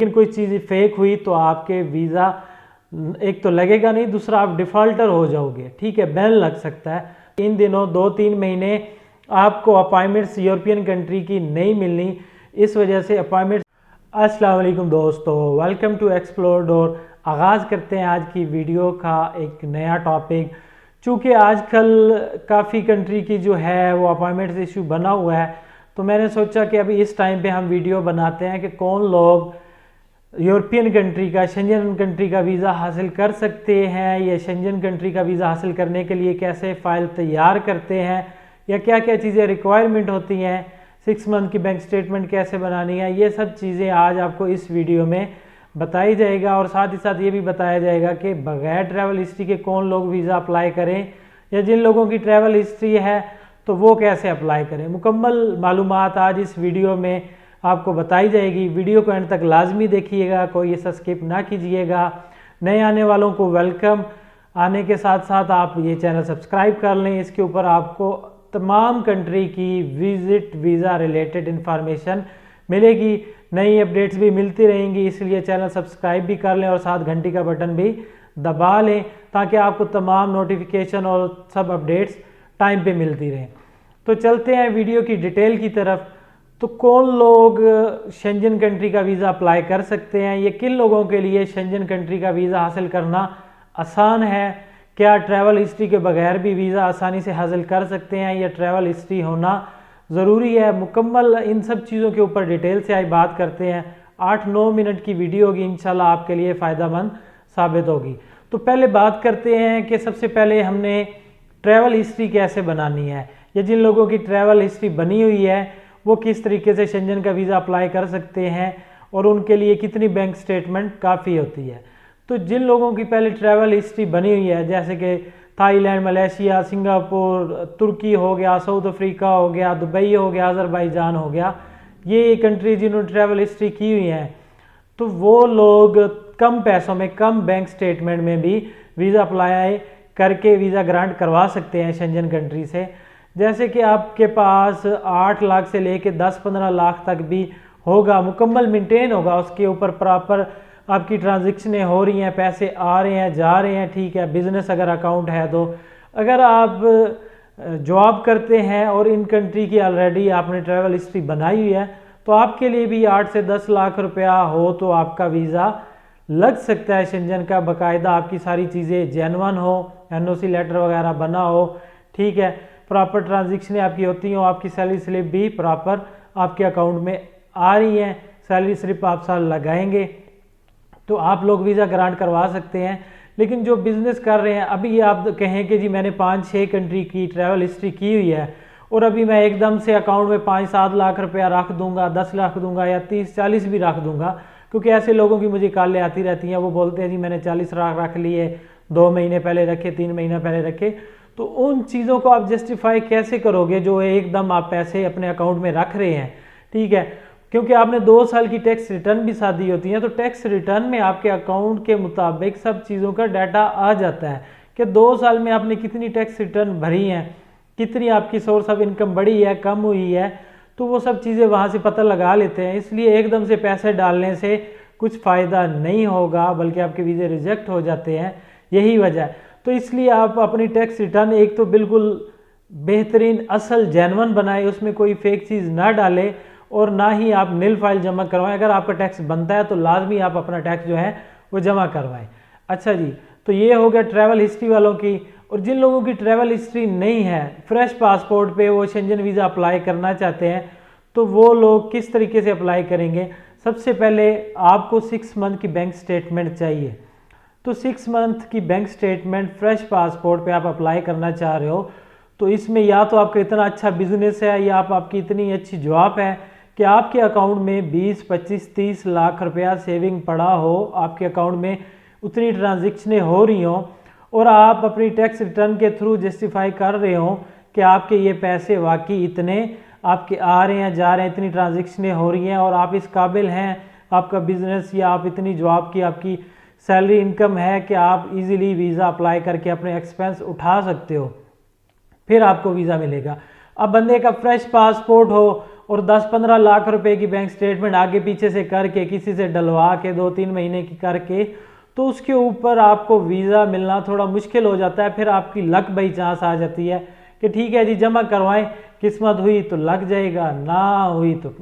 लेकिन कोई चीज़ फेक हुई तो आपके वीज़ा एक तो लगेगा नहीं, दूसरा आप डिफ़ॉल्टर हो जाओगे, ठीक है, बैन लग सकता है। इन दिनों 2-3 महीने आपको अपॉइंटमेंट्स यूरोपियन कंट्री की नहीं मिलनी, इस वजह से अपॉइंटमेंट। अस्सलाम वालेकुम दोस्तों, वेलकम टू एक्सप्लोर डोर। आगाज़ करते हैं आज की वीडियो का एक नया टॉपिक। चूँकि आजकल काफ़ी कंट्री की जो है वो अपॉइंटमेंट्स इशू बना हुआ है, तो मैंने सोचा कि अभी इस टाइम पे हम वीडियो बनाते हैं कि कौन लोग यूरोपियन कंट्री का, शेंजन कंट्री का वीज़ा हासिल कर सकते हैं, या शेंजन कंट्री का वीज़ा हासिल करने के लिए कैसे फ़ाइल तैयार करते हैं, या क्या क्या चीज़ें रिक्वायरमेंट होती हैं, 6 मंथ की बैंक स्टेटमेंट कैसे बनानी है। ये सब चीज़ें आज आपको इस वीडियो में बताई जाएगा, और साथ ही साथ ये भी बताया जाएगा कि बगैर ट्रैवल हिस्ट्री के कौन लोग वीज़ा अप्लाई करें, या जिन लोगों की ट्रैवल हिस्ट्री है तो वो कैसे अप्लाई करें। मुकम्मल मालूमात आज इस वीडियो में आपको बताई जाएगी। वीडियो को एंड तक लाजमी देखिएगा, कोई ऐसा स्किप ना कीजिएगा। नए आने वालों को वेलकम, आने के साथ साथ आप ये चैनल सब्सक्राइब कर लें। इसके ऊपर आपको तमाम कंट्री की विजिट वीज़ा रिलेटेड इंफॉर्मेशन मिलेगी, नई अपडेट्स भी मिलती रहेंगी, इसलिए चैनल सब्सक्राइब भी कर लें और साथ घंटी का बटन भी दबा लें ताकि आपको तमाम नोटिफिकेशन और सब अपडेट्स टाइम पे मिलती रहें। तो चलते हैं वीडियो की डिटेल की तरफ। तो कौन लोग शेंजन कंट्री का वीज़ा अप्लाई कर सकते हैं, ये किन लोगों के लिए शेंजन कंट्री का वीज़ा हासिल करना आसान है, क्या ट्रैवल हिस्ट्री के बगैर भी वीज़ा आसानी से हासिल कर सकते हैं, या ट्रैवल हिस्ट्री होना ज़रूरी है। मुकम्मल इन सब चीज़ों के ऊपर डिटेल से आज बात करते हैं। 8-9 मिनट की वीडियो होगी, इंशाल्लाह आपके लिए फ़ायदेमंद साबित होगी। तो पहले बात करते हैं कि सबसे पहले हमने ट्रैवल हिस्ट्री कैसे बनानी है, या जिन लोगों की ट्रैवल हिस्ट्री बनी हुई है वो किस तरीके से शेंजन का वीज़ा अप्लाई कर सकते हैं, और उनके लिए कितनी बैंक स्टेटमेंट काफ़ी होती है। तो जिन लोगों की पहले ट्रैवल हिस्ट्री बनी हुई है, जैसे कि थाईलैंड, मलेशिया, सिंगापुर, तुर्की हो गया, साउथ अफ्रीका हो गया, दुबई हो गया, अज़रबैजान हो गया, ये कंट्री जिन्होंने ट्रैवल हिस्ट्री की हुई है, तो वो लोग कम पैसों में, कम बैंक स्टेटमेंट में भी वीज़ा अप्लाई करके वीज़ा ग्रांट करवा सकते हैं शेंजन कंट्री से। जैसे कि आपके पास 8 लाख से लेके 10-15 लाख तक भी होगा, मुकम्मल मेंटेन होगा, उसके ऊपर प्रॉपर आपकी ट्रांजेक्शनें हो रही हैं, पैसे आ रहे हैं, जा रहे हैं, ठीक है, बिजनेस अगर अकाउंट है तो। अगर आप जॉब करते हैं और इन कंट्री की ऑलरेडी आपने ट्रैवल हिस्ट्री बनाई हुई है, तो आपके लिए भी 8 से 10 लाख रुपया हो तो आपका वीज़ा लग सकता है शेंजन का। बाकायदा आपकी सारी चीज़ें जेन्युइन हो, एनओसी लेटर वगैरह बना हो, ठीक है, प्रॉपर ट्रांजेक्शनें आपकी होती हो, आपकी सैलरी स्लिप भी प्रॉपर आपके अकाउंट में आ रही हैं, सैलरी स्लिप आप साल लगाएंगे तो आप लोग वीज़ा ग्रांट करवा सकते हैं। लेकिन जो बिज़नेस कर रहे हैं, अभी आप कहें कि जी मैंने 5-6 कंट्री की ट्रैवल हिस्ट्री की हुई है और अभी मैं एकदम से अकाउंट में 5-7 लाख रुपया रख दूंगा, 10 लाख दूंगा, या 30-40 भी रख दूंगा, क्योंकि ऐसे लोगों की मुझे कॉलें आती रहती हैं, वो बोलते हैं जी मैंने 40 लाख रख लिए, 2 महीने पहले रखे, 3 महीने पहले रखे। तो उन चीज़ों को आप जस्टिफाई कैसे करोगे जो एकदम आप पैसे अपने अकाउंट में रख रहे हैं, ठीक है, क्योंकि आपने 2 साल की टैक्स रिटर्न भी साथ दी होती है। तो टैक्स रिटर्न में आपके अकाउंट के मुताबिक सब चीज़ों का डाटा आ जाता है कि 2 साल में आपने कितनी टैक्स रिटर्न भरी हैं, कितनी आपकी सोर्स ऑफ इनकम बढ़ी है, कम हुई है, तो वो सब चीज़ें वहाँ से पता लगा लेते हैं। इसलिए एकदम से पैसे डालने से कुछ फ़ायदा नहीं होगा, बल्कि आपके वीज़े रिजेक्ट हो जाते हैं, यही वजह है। तो इसलिए आप अपनी टैक्स रिटर्न एक तो बिल्कुल बेहतरीन असल जेन्युइन बनाए, उसमें कोई फेक चीज़ ना डालें, और ना ही आप नील फाइल जमा करवाएं। अगर आपका टैक्स बनता है तो लाजमी आप अपना टैक्स जो है वो जमा करवाएं। अच्छा जी, तो ये हो गया ट्रैवल हिस्ट्री वालों की। और जिन लोगों की ट्रैवल हिस्ट्री नहीं है, फ्रेश पासपोर्ट पे वो शेंजन वीज़ा अप्लाई करना चाहते हैं, तो वो लोग किस तरीके से अप्लाई करेंगे। सबसे पहले आपको 6 मंथ की बैंक स्टेटमेंट चाहिए। तो 6 मंथ की बैंक स्टेटमेंट फ्रेश पासपोर्ट पे आप अप्लाई करना चाह रहे हो, तो इसमें या तो आपका इतना अच्छा बिजनेस है, या आपकी इतनी अच्छी जॉब है कि आपके अकाउंट में 20, 25, 30 लाख रुपया सेविंग पड़ा हो, आपके अकाउंट में उतनी ट्रांजेक्शनें हो रही हों, और आप अपनी टैक्स रिटर्न के थ्रू जस्टिफाई कर रहे हो कि आपके ये पैसे वाकई इतने आपके आ रहे हैं, जा रहे हैं, इतनी ट्रांजेक्शनें हो रही हैं, और आप इस काबिल हैं, आपका बिजनेस या आप इतनी जॉब की आपकी सैलरी इनकम है कि आप इजीली वीज़ा अप्लाई करके अपने एक्सपेंस उठा सकते हो, फिर आपको वीज़ा मिलेगा। अब बंदे का फ्रेश पासपोर्ट हो और 10-15 लाख रुपए की बैंक स्टेटमेंट आगे पीछे से करके किसी से डलवा के 2-3 महीने की करके, तो उसके ऊपर आपको वीज़ा मिलना थोड़ा मुश्किल हो जाता है। फिर आपकी लक बाई चांस आ जाती है कि ठीक है जी जमा करवाएं, किस्मत हुई तो लग जाएगा, ना हुई तो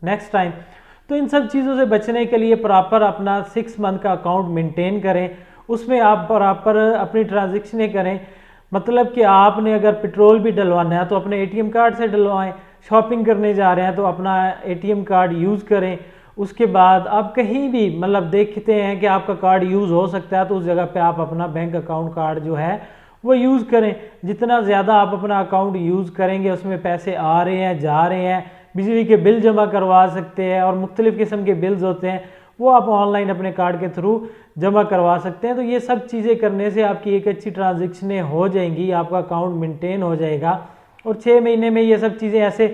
नेक्स्ट टाइम। तो इन सब चीज़ों से बचने के लिए प्रॉपर अपना 6 मंथ का अकाउंट मेंटेन करें, उसमें आप प्रॉपर अपनी ट्रांजेक्शनें करें। मतलब कि आपने अगर पेट्रोल भी डलवाना है तो अपने एटीएम कार्ड से डलवाएं, शॉपिंग करने जा रहे हैं तो अपना एटीएम कार्ड यूज़ करें। उसके बाद आप कहीं भी मतलब देखते हैं कि आपका कार्ड यूज़ हो सकता है तो उस जगह पे आप अपना बैंक अकाउंट कार्ड जो है वो यूज़ करें। जितना ज़्यादा आप अपना अकाउंट यूज़ करेंगे उसमें पैसे आ रहे हैं जा रहे हैं, बिजली के बिल जमा करवा सकते हैं और मुख्तलिफ़ किस्म के बिल्स होते हैं वो आप ऑनलाइन अपने कार्ड के थ्रू जमा करवा सकते हैं। तो ये सब चीज़ें करने से आपकी एक अच्छी ट्रांजेक्शनें हो जाएंगी, आपका अकाउंट मेंटेन हो जाएगा और 6 महीने में ये सब चीज़ें ऐसे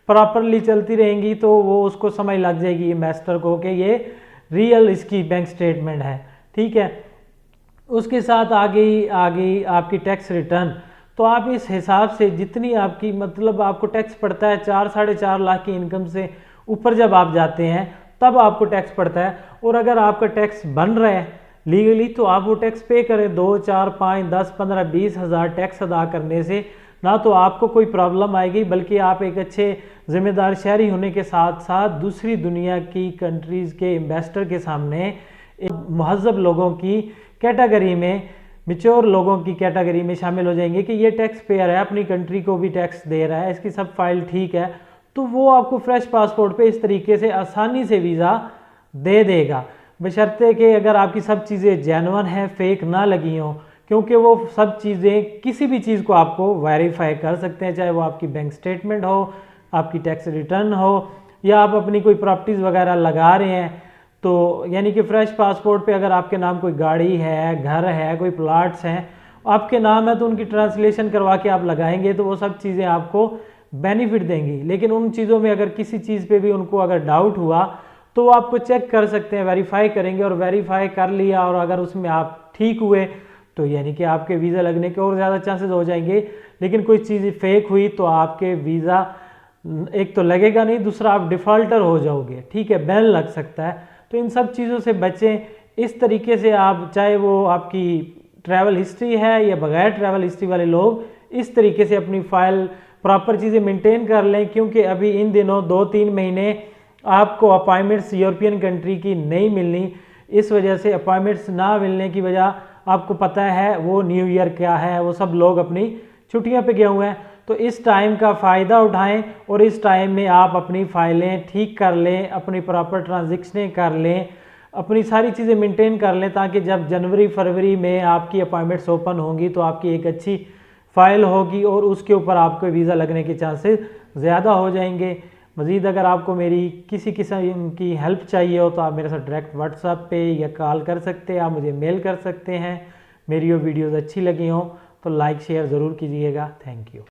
प्रॉपरली चलती रहेंगी तो वो उसको समझ लग जाएगी इन्वेस्टर को कि ये रियल इसकी बैंक स्टेटमेंट है। ठीक है, उसके साथ आगे आपकी टैक्स रिटर्न, तो आप इस हिसाब से जितनी आपकी मतलब आपको टैक्स पड़ता है 4-4.5 लाख की इनकम से ऊपर जब आप जाते हैं तब आपको टैक्स पड़ता है। और अगर आपका टैक्स बन रहा है लीगली तो आप वो टैक्स पे करें। 2, 4, 5, 10, 15, 20 हज़ार टैक्स अदा करने से ना तो आपको कोई प्रॉब्लम आएगी बल्कि आप एक अच्छे जिम्मेदार शहरी होने के साथ साथ दूसरी दुनिया की कंट्रीज़ के इन्वेस्टर के सामने एक महज़ब लोगों की कैटेगरी में, मिच्योर लोगों की कैटेगरी में शामिल हो जाएंगे कि ये टैक्स पेयर है, अपनी कंट्री को भी टैक्स दे रहा है, इसकी सब फाइल ठीक है। तो वो आपको फ्रेश पासपोर्ट पे इस तरीके से आसानी से वीज़ा दे देगा, बशर्ते कि अगर आपकी सब चीज़ें जेन्युइन हैं, फेक ना लगी हों, क्योंकि वो सब चीज़ें किसी भी चीज़ को आपको वेरीफाई कर सकते हैं, चाहे वो आपकी बैंक स्टेटमेंट हो, आपकी टैक्स रिटर्न हो या आप अपनी कोई प्रॉपर्टीज़ वगैरह लगा रहे हैं। तो यानी कि फ्रेश पासपोर्ट पे अगर आपके नाम कोई गाड़ी है, घर है, कोई प्लाट्स हैं आपके नाम है तो उनकी ट्रांसलेशन करवा के आप लगाएंगे तो वो सब चीज़ें आपको बेनिफिट देंगी। लेकिन उन चीज़ों में अगर किसी चीज़ पे भी उनको अगर डाउट हुआ तो वो आपको चेक कर सकते हैं, वेरीफाई करेंगे और वेरीफाई कर लिया और अगर उसमें आप ठीक हुए तो यानी कि आपके वीज़ा लगने के और ज़्यादा चांसेस हो जाएंगे। लेकिन कोई चीज़ फेक हुई तो आपके वीज़ा एक तो लगेगा नहीं, दूसरा आप डिफ़ॉल्टर हो जाओगे। ठीक है, बैन लग सकता है। तो इन सब चीज़ों से बचें। इस तरीके से आप, चाहे वो आपकी ट्रैवल हिस्ट्री है या बगैर ट्रैवल हिस्ट्री वाले लोग, इस तरीके से अपनी फ़ाइल प्रॉपर चीज़ें मेंटेन कर लें। क्योंकि अभी इन दिनों 2-3 महीने आपको अपॉइंटमेंट्स यूरोपियन कंट्री की नहीं मिलनी, इस वजह से अपॉइंटमेंट्स ना मिलने की वजह आपको पता है वो न्यू ईयर क्या है, वो सब लोग अपनी छुट्टियों पे गए हुए हैं। तो इस टाइम का फ़ायदा उठाएं और इस टाइम में आप अपनी फ़ाइलें ठीक कर लें, अपनी प्रॉपर ट्रांजेक्शनें कर लें, अपनी सारी चीज़ें मेंटेन कर लें ताकि जब जनवरी फरवरी में आपकी अपॉइंटमेंट्स ओपन होंगी तो आपकी एक अच्छी फ़ाइल होगी और उसके ऊपर आपको वीज़ा लगने के चांसेस ज़्यादा हो जाएंगे। मज़ीद अगर आपको मेरी किसी किस्म की हेल्प चाहिए हो तो आप मेरे साथ डायरेक्ट व्हाट्सएप पे या कॉल कर सकते हैं, आप मुझे मेल कर सकते हैं। मेरी वो वीडियोज़ अच्छी लगी हों तो लाइक शेयर ज़रूर कीजिएगा। Thank you.